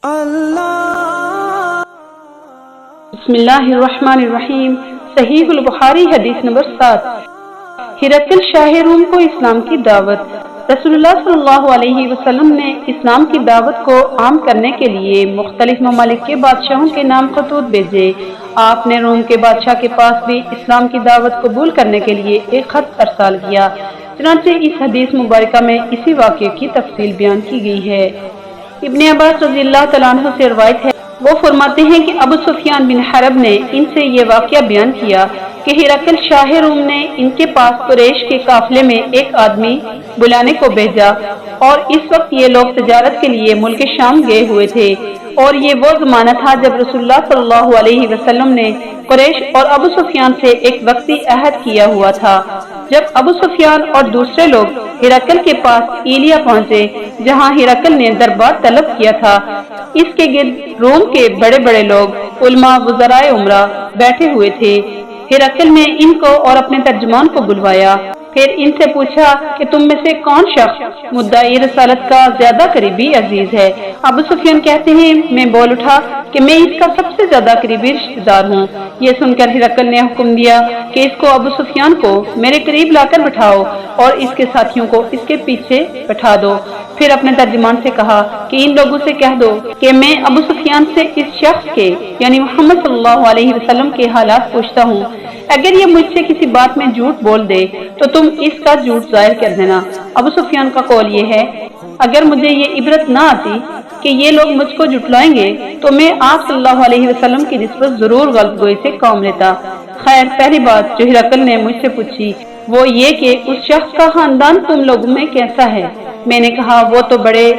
बिस्मिल्लाहिर्रहमानिर्रहीम। सहीह बुखारी हदीस number 7। हिरकल Shah room को इस्लाम की दावत। रसूलुल्लाह सल्लल्लाहु अलैहि वसल्लम ने इस्लाम की दावत को आम करने के लिए मुख्तलिफ ममालिक के बादशाहों के नाम खतूत भेजे। आपने रोम के बादशाह के पास भी इस्लाम की दावत कबूल करने के लिए एक खत अरसाल किया। चुनांचे इस हदीस मुबारका में इसी वाक़े की तफसील बयान की गई है। इब्ने अब्बास रज़ियल्लाहु तआला अन्हु से रवायत है, वो फरमाते हैं कि अबू सुफियान बिन हरब ने इनसे ये वाक़या बयान किया कि हिरकल शाह रूम ने इनके पास कुरैश के काफिले में एक आदमी बुलाने को भेजा और इस वक्त ये लोग तजारत के लिए मुल्क शाम गए हुए थे और ये वो ज़माना था जब रसूलुल्लाह सल्लल्लाहु अलैहि वसल्लम ने कुरैश और अबू सुफियान से एक वक्ती अहद किया हुआ था। जब अबू सुफियान और दूसरे लोग हिरकल के पास इलिया पहुंचे, जहां हिरकल ने दरबार तलब किया था, इसके गिर्द रोम के बड़े बड़े लोग उलमा वज़राए उमरा बैठे हुए थे। हिरकल ने इनको और अपने तर्जुमान को बुलवाया, फिर इनसे पूछा कि तुम में से कौन शख्स मुद्दाई रसालत का ज्यादा करीबी अजीज है। अबू सुफियान कहते हैं, मैं बोल उठा कि मैं इसका सबसे ज्यादा करीबी रिश्तेदार हूँ। ये सुनकर हिरकल ने हुक्म दिया कि इसको अबू सुफियान को मेरे करीब लाकर बिठाओ और इसके साथियों को इसके पीछे बैठा दो। फिर अपने तर्जुमान से कहा कि इन लोगों से कह दो कि मैं अबू सुफियान से इस शख्स के यानी मोहम्मद सल्लल्लाहु अलैहि वसल्लम के हालात पूछता हूँ। अगर ये मुझसे किसी बात में झूठ बोल दे तो तुम इसका झूठ जाहिर कर देना। अबू सुफियान का कौल ये है, अगर मुझे ये इबरत ना आती कि ये लोग मुझको जुटलाएंगे तो मैं आप सल्लल्लाहु अलैहि वसल्लम की निस्बत जरूर गलतगोई से काम लेता। खैर, पहली बात जो हिरकल ने मुझसे पूछी वो ये कि उस शख्स का खानदान तुम लोगों में कैसा है। मैंने कहा, वो तो बड़े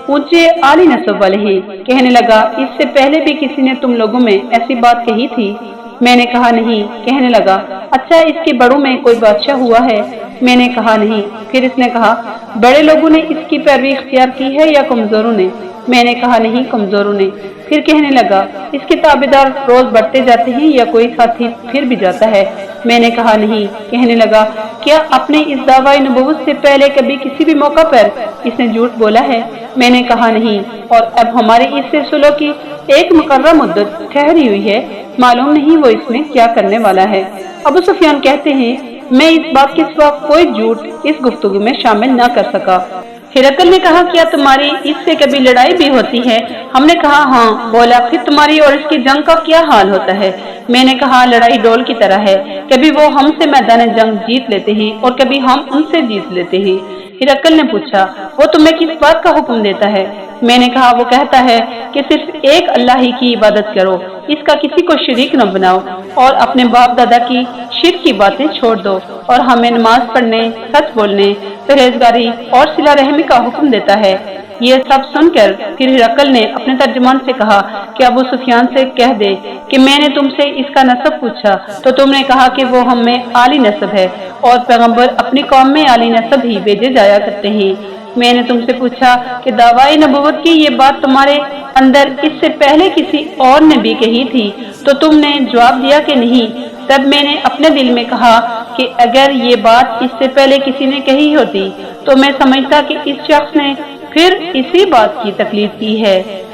ऊंचे आली नस्ब वाले हैं। कहने लगा, इससे पहले भी किसी ने तुम लोगों में ऐसी बात कही थी। मैंने कहा, नहीं। कहने लगा, अच्छा, इसके बड़ों में कोई बादशाह हुआ है। मैंने कहा, नहीं। फिर इसने कहा, बड़े लोगों ने इसकी पैरवी इख्तियार की है या कमजोरों ने। मैंने कहा, नहीं, कमजोरों ने। फिर कहने लगा, इसके ताबेदार रोज बढ़ते जाते हैं या कोई साथी फिर भी जाता है। मैंने कहा, नहीं। कहने लगा, क्या अपने इस दावाए नबूवत से पहले कभी किसी भी मौका पर इसने झूठ बोला है। मैंने कहा, नहीं। और अब हमारे इससे सुलह की एक मुकर्रर मुद्दत ठहरी हुई है, मालूम नहीं वो इसमें क्या करने वाला है। अबू सुफियान कहते हैं, मैं इस बात के सिवा कोई झूठ इस गुफ्तगू में शामिल न कर सका। हिरकल ने कहा, क्या तुम्हारी इससे कभी लड़ाई भी होती है। हमने कहा, हाँ। बोला, फिर तुम्हारी और इसकी जंग का क्या हाल होता है। मैंने कहा, लड़ाई डोल की तरह है, कभी वो हमसे मैदान जंग जीत लेते हैं और कभी हम उनसे जीत लेते हैं। हिरकल ने पूछा, वो तुम्हें किस बात का हुक्म देता है। मैंने कहा, वो कहता है कि सिर्फ एक अल्लाह ही की इबादत करो, इसका किसी को शरीक न बनाओ और अपने बाप दादा की शिर्क की बातें छोड़ दो और हमें नमाज पढ़ने, सच बोलने, परहेजगारी और सिला रहमी का हुक्म देता है। ये सब सुनकर फिर हिरकल ने अपने तर्जुमान से कहा कि अबू सुफियान से कह दे कि मैंने तुमसे इसका नसब पूछा तो तुमने कहा कि वो हम में आली नसब है और पैगंबर अपनी कौम में आली नसब ही भेजे जाया करते हैं। मैंने तुमसे पूछा कि दावाए नबूवत की ये बात तुम्हारे अंदर इससे पहले किसी और ने भी कही थी तो तुमने जवाब दिया कि नहीं। तब मैंने अपने दिल में कहा कि अगर ये बात इससे पहले किसी ने कही होती तो मैं समझता कि इस शख्स ने फिर इसी बात की तकलीफ की है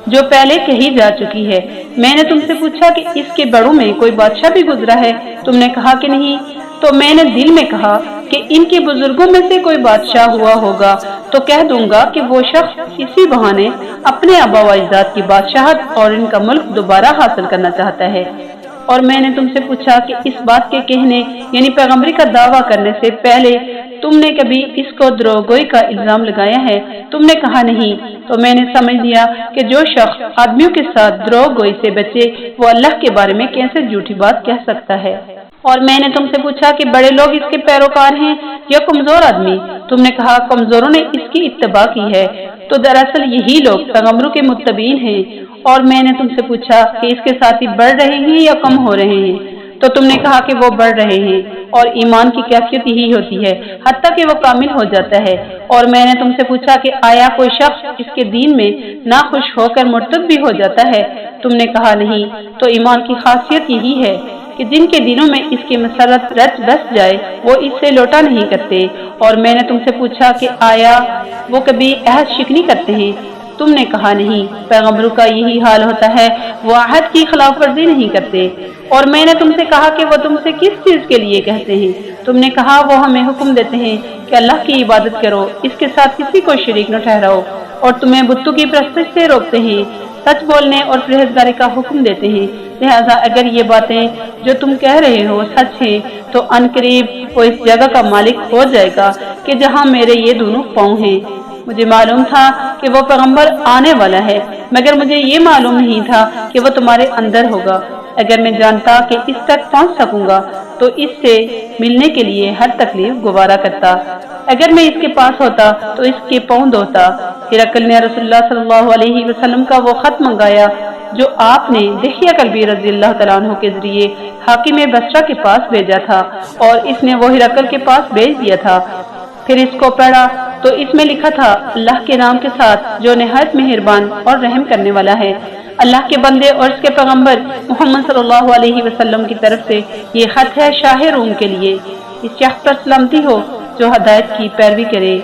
जो पहले कही जा चुकी है। मैंने तुमसे पूछा कि इसके बड़ों में कोई बादशाह भी गुजरा है। तुमने कहा कि नहीं। तो मैंने दिल में कहा कि इनके बुजुर्गों में से कोई बादशाह हुआ होगा तो कह दूंगा कि वो शख्स इसी बहाने अपने आबा व अजदाद की बादशाहत और इनका मुल्क दोबारा हासिल करना चाहता है। और मैंने तुमसे पूछा कि इस बात के कहने यानी पैगंबरी का दावा करने से पहले तुमने कभी इसको द्रोहगोई का इल्जाम लगाया है। तुमने कहा, नहीं। तो मैंने समझ लिया कि जो शख्स आदमियों के साथ द्रोहगोई से बचे वो अल्लाह के बारे में कैसे झूठी बात कह सकता है। और मैंने तुमसे पूछा कि बड़े लोग इसके पैरोकार हैं या कमजोर आदमी। तुमने कहा, कमजोरों ने इसकी इत्तबा की है। तो दरअसल यही लोग पैगंबरों के मुत्तबीन हैं। और मैंने तुमसे पूछा कि इसके साथी बढ़ रहे हैं या कम हो रहे हैं। तो तुमने कहा कि वो बढ़ रहे हैं और ईमान की कैफियत यही होती है हत्ता कि वो कामिल हो जाता है। और मैंने तुमसे पूछा कि आया कोई शख्स इसके दीन में नाखुश होकर मुर्तद भी हो जाता है। तुमने कहा, नहीं। तो ईमान की खासियत यही है कि जिनके दिनों में इसकी मसरत रच बस जाए वो इससे लौटा नहीं करते। और मैंने तुमसे पूछा कि आया वो कभी अहद शिकनी करते हैं। तुम ने कहा नहीं, पैगंबरों का यही हाल होता है, वो आहद की खिलाफ वर्जी नहीं करते। और मैंने तुमसे कहा कि वो तुमसे किस चीज के लिए कहते हैं, तुमने कहा वो हमें हुक्म देते हैं कि अल्लाह की इबादत करो, इसके साथ किसी को शरीक न ठहराओ, और तुम्हें बुतों की परस्तिश से रोकते हैं, सच बोलने और परहेजगारी का हुक्म देते हैं। लिहाजा अगर ये बातें जो तुम कह रहे हो सच है, तो अनकरीब वो इस जगह का मालिक हो जाएगा कि जहाँ मेरे ये दोनों पाँव हैं। मुझे मालूम था कि वो पैगंबर आने वाला है, मगर मुझे ये मालूम नहीं था कि वो तुम्हारे अंदर होगा। अगर मैं जानता कि इस तक पहुंच सकूंगा तो इससे मिलने के लिए हर तकलीफ गुवारा करता। अगर मैं इसके पास होता तो इसके पाँव धोता। हिरकल ने रसूलुल्लाह सल्लल्लाहु अलैहि वसल्लम का वो खत मंगाया जो आपने दिहिया कल्बी रज़ियल्लाहु तआला अन्हु के जरिए हाकिम बसरा के पास भेजा था, और इसने वो हिरकल के पास भेज दिया था। फिर इसको पढ़ा तो इसमें लिखा था, अल्लाह के नाम के साथ जो निहायत मेहरबान और रहम करने वाला है। अल्लाह के बंदे और उसके पैगंबर मोहम्मद सल्लल्लाहु अलैहि वसल्लम की तरफ से ये खत है शाह रूम के लिए। इस शख्स पर सलामती हो जो हदायत की पैरवी करे।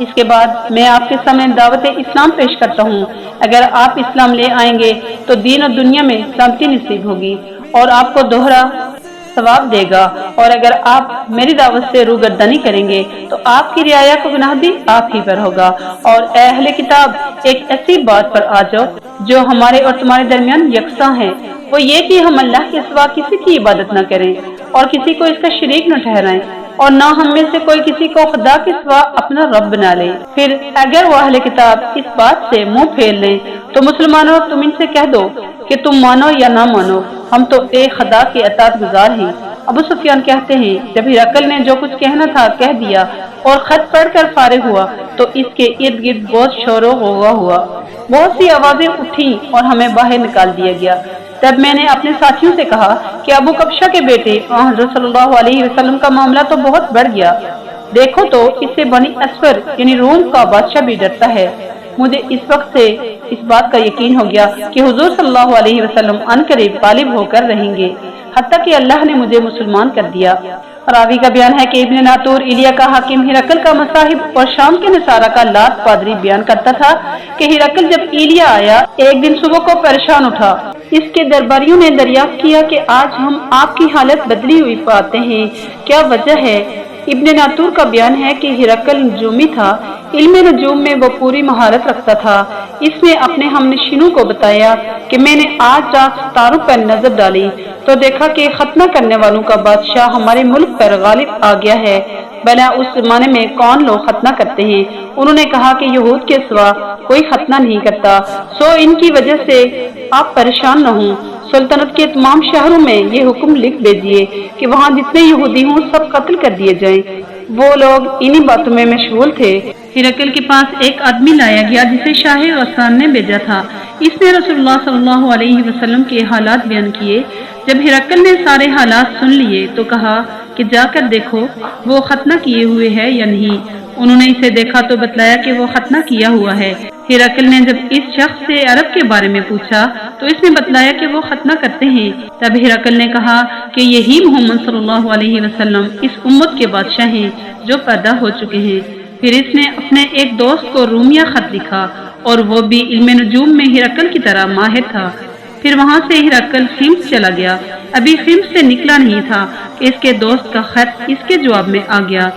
इसके बाद मैं आपके सामने दावत इस्लाम पेश करता हूँ। अगर आप इस्लाम ले आएंगे तो दीन और दुनिया में सलामती नसीब होगी और आपको दोहरा सवाब देगा, और अगर आप मेरी दावत से रूगर्दानी करेंगे तो आपकी रियाया को गुनाह भी आप ही पर होगा। और ए अहले किताब, एक ऐसी बात पर आ जाओ जो हमारे और तुम्हारे दरमियान यकसा है, वो ये कि हम अल्लाह के सिवा किसी की इबादत न करें और किसी को इसका शरीक न ठहराएं, और न हम में से कोई किसी को खुदा के सिवा अपना रब बना ले। फिर अगर वो अहले किताब इस बात से मुंह फेर लें तो मुसलमानों, तुम इनसे कह दो कि तुम मानो या ना मानो, हम तो एक खुदा के अताअत गुजार हैं। अबू सुफियान कहते हैं, जब हिरकल ने जो कुछ कहना था कह दिया और खत पढ़कर फारिग हुआ तो इसके इर्द गिर्द बहुत शोर गोगा हुआ, बहुत सी आवाजें उठी और हमें बाहर निकाल दिया गया। तब मैंने अपने साथियों से कहा कि अबू कब्शा के बेटे हज़रत सल्लल्लाहु अलैहि वसल्लम का मामला तो बहुत बढ़ गया। देखो तो इससे बनी अस्फर यानी रोम का बादशाह भी डरता है। मुझे इस वक्त से इस बात का यकीन हो गया कि हुजूर सल्लल्लाहु अलैहि वसल्लम अनकरीब गालिब होकर रहेंगे, हत्ता कि अल्लाह ने मुझे मुसलमान कर दिया। रावी का बयान है कि इब्न नातूर इलिया का हाकिम हिरकल का मसाहिब और शाम के नसारा का लात पादरी बयान करता था कि हिरकल जब इलिया आया एक दिन सुबह को परेशान उठा। इसके दरबारियों ने दरियाफ्त किया कि आज हम आपकी हालत बदली हुई पाते हैं, क्या वजह है? इब्न नातूर का बयान है कि हिरकल नजूमी था, इल्म नजूम में वो पूरी महारत रखता था। इसने अपने हमनशीनों को बताया कि मैंने आज रात सितारों पर नजर डाली तो देखा कि खतना करने वालों का बादशाह हमारे मुल्क पर गालिब आ गया है। भला उस जमाने में कौन लोग खतना करते हैं? उन्होंने कहा कि यहूद के सिवा कोई खतना नहीं करता, सो इनकी वजह से आप परेशान न हों। सल्तनत के तमाम शहरों में ये हुक्म लिख भेजिए कि वहाँ जितने यहूदी हों सब कत्ल कर दिए जाएं। वो लोग इन्हीं बातों में मशगूल थे। हिरकल के पास एक आदमी लाया गया जिसे शाह गस्सान ने भेजा था। इसने रसूलुल्लाह सल्लल्लाहु अलैहि वसल्लम के हालात बयान किए। जब हिरकल ने सारे हालात सुन लिए तो कहा कि जाकर देखो वो खतना किए हुए है या नहीं। उन्होंने इसे देखा तो बतलाया कि वो खतना किया हुआ है। हिरकल ने जब इस शख्स से अरब के बारे में पूछा तो इसने बतलाया कि वो खतना करते हैं। तब हिरकल ने कहा कि यही मोहम्मद सल्लल्लाहु अलैहि वसल्लम इस उम्मत के बादशाह हैं जो पैदा हो चुके हैं। फिर इसने अपने एक दोस्त को रूमिया खत लिखा और वो भी इल्म नजूम में हिरकल की तरह माहिर था। फिर वहाँ से हिरकल हिम्स चला गया। अभी हिम्स से निकला नहीं था कि इसके दोस्त का खत इसके जवाब में आ गया।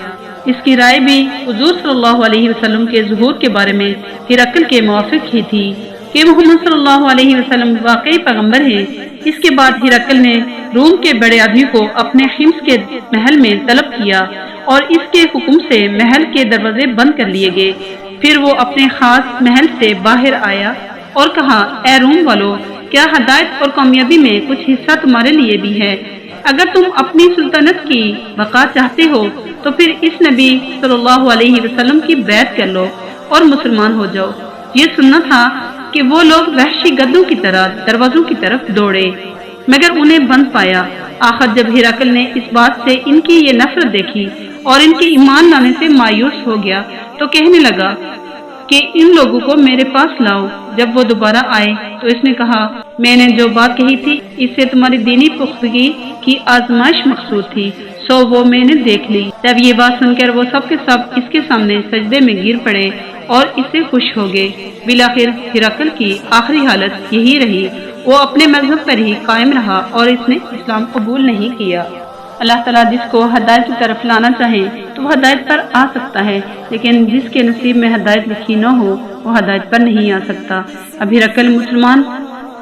इसकी राय भी हुजूर सल्लल्लाहु अलैहि वसल्लम के ज़ुहूर के बारे में हिरकल के मुवाफिक ही थी कि मोहम्मद सल्लल्लाहु अलैहि वसल्लम वाकई पैगंबर हैं। इसके बाद हिरकल ने रूम के बड़े आदमी को अपने हिम्स के महल में तलब किया और इसके हुक्म से महल के दरवाजे बंद कर लिए गए। फिर वो अपने खास महल से बाहर आया और कहा, ए रूम वालों, क्या हदायत और कामयाबी में कुछ हिस्सा तुम्हारे लिए भी है? अगर तुम अपनी सुल्तानत की बका चाहते हो तो फिर इस नबी सल्लल्लाहु अलैहि वसल्लम की बैत कर लो और मुसलमान हो जाओ। ये सुनना था कि वो लोग वहशी गद्दों की तरह दरवाजों की तरफ दौड़े मगर उन्हें बंद पाया। आखिर जब हिरकल ने इस बात से इनकी ये नफरत देखी और इनके ईमान लाने से मायूस हो गया तो कहने लगा कि इन लोगों को मेरे पास लाओ। जब वो दोबारा आए तो इसने कहा, मैंने जो बात कही थी इससे तुम्हारी दीनी पुख्तगी की आजमाइश मकसूद थी, सो वो मैंने देख ली। तब ये बात सुनकर वो सब के सब इसके सामने सजदे में गिर पड़े اور اس سے خوش ہو گئے۔ بالآخر ہرقل کی آخری حالت یہی رہی، وہ اپنے مذہب پر ہی قائم رہا اور اس نے اسلام قبول نہیں کیا۔ اللہ تعالیٰ جس کو ہدایت کی طرف لانا چاہے تو وہ ہدایت پر آ سکتا ہے، لیکن جس کے نصیب میں ہدایت لکھی نہ ہو وہ ہدایت پر نہیں آ سکتا۔ اب ہرقل مسلمان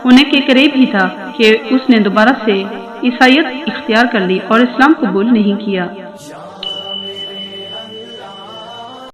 ہونے کے قریب ہی تھا کہ اس نے دوبارہ سے عیسائیت اختیار کر لی اور اسلام قبول نہیں کیا۔